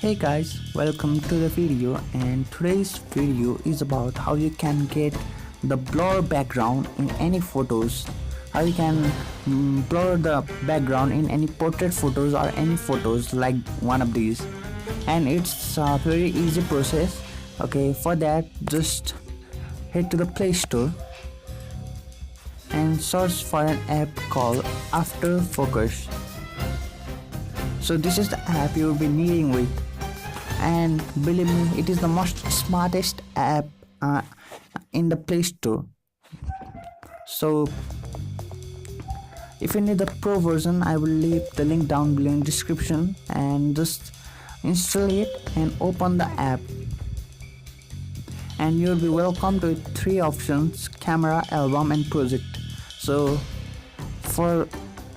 Hey guys, welcome to the video, and today's video is about how you can get the blur background in any photos, how you can blur the background in any portrait photos or any photos like one of these. And it's a very easy process. Okay, for that just head to the Play Store and search for an app called After Focus. So this is the app you will be needing with, and believe me, it is the most smartest app in the Play Store. So if you need the pro version, I will leave the link down below in description, and just install it and open the app, and you'll be welcomed with three options: camera, album and project. So for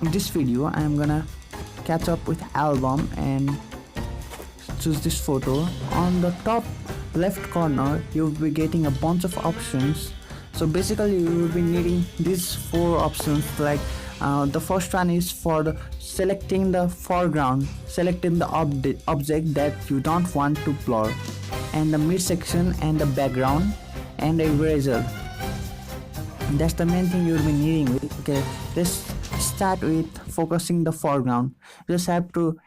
this video I am gonna catch up with album and choose this photo. On the top left corner you will be getting a bunch of options. So basically you will be needing these four options, like the first one is for selecting the foreground, selecting the object that you don't want to blur, and the midsection and the background and the eraser. That's the main thing you will be needing with. Okay, let's start with focusing the foreground. You just have to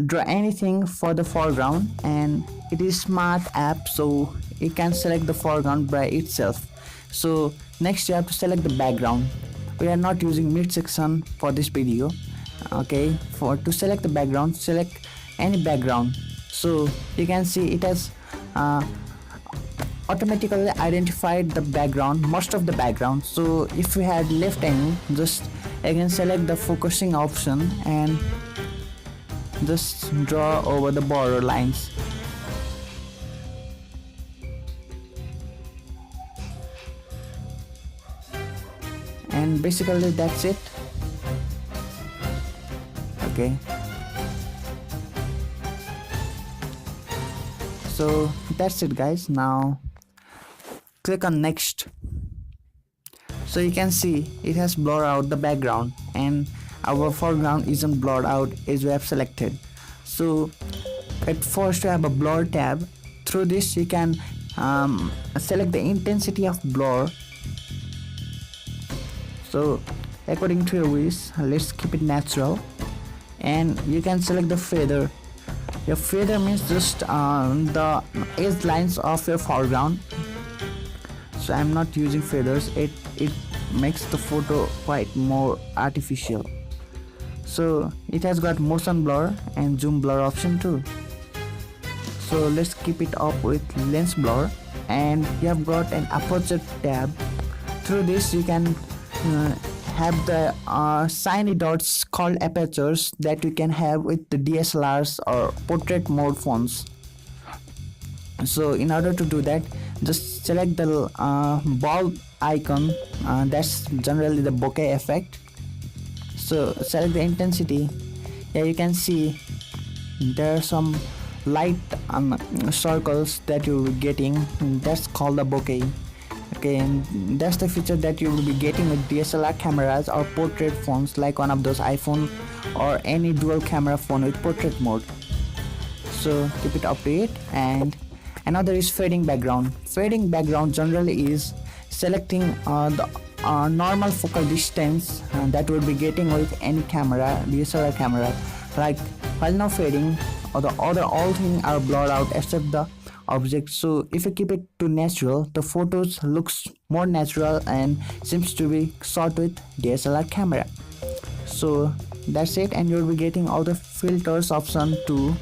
draw anything for the foreground, and it is smart app, so it can select the foreground by itself. So next you have to select the background. We are not using midsection for this video. Okay, to select the background, select any background. So you can see it has automatically identified the background, most of the background. So if we had left any, just again select the focusing option and just draw over the border lines. And basically that's it. Okay, so that's it guys. Now click on next. So you can see it has blurred out the background, and our foreground isn't blurred out as we have selected. So at first we have a blur tab. Through this you can select the intensity of blur. So according to your wish, let's keep it natural, and you can select the feather. Your feather means just the edge lines of your foreground. So I'm not using feathers, it makes the photo quite more artificial. So it has got motion blur and zoom blur option too. So let's keep it up with lens blur, and you have got an aperture tab. Through this you can have the shiny dots called apertures that you can have with the DSLRs or portrait mode phones. So in order to do that, just select the bulb icon, that's generally the bokeh effect. So select the intensity. Yeah, you can see there are some light circles that you'll be getting. That's called the bokeh. Okay, and that's the feature that you will be getting with DSLR cameras or portrait phones, like one of those iPhone or any dual camera phone with portrait mode. So keep it up to it. And another is fading background. Fading background generally is selecting the normal focal distance that we'll be getting with any camera, DSLR camera. Like while now fading, or the other all things are blurred out except the object. So if you keep it to natural, the photos looks more natural and seems to be shot with DSLR camera. So that's it, and you'll be getting all the filters option too.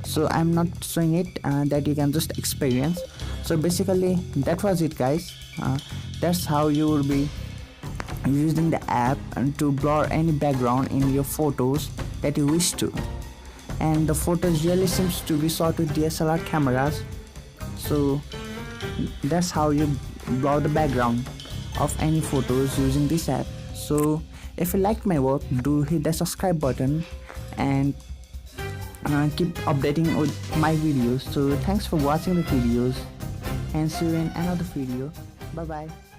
So I'm not showing it, that you can just experience. So basically that was it guys. That's how you will be using the app and to blur any background in your photos that you wish to. And the photos really seems to be shot with DSLR cameras. So that's how you blur the background of any photos using this app. So if you liked my work, do hit the subscribe button and keep updating with my videos. So thanks for watching the videos, and see you in another video. Bye bye.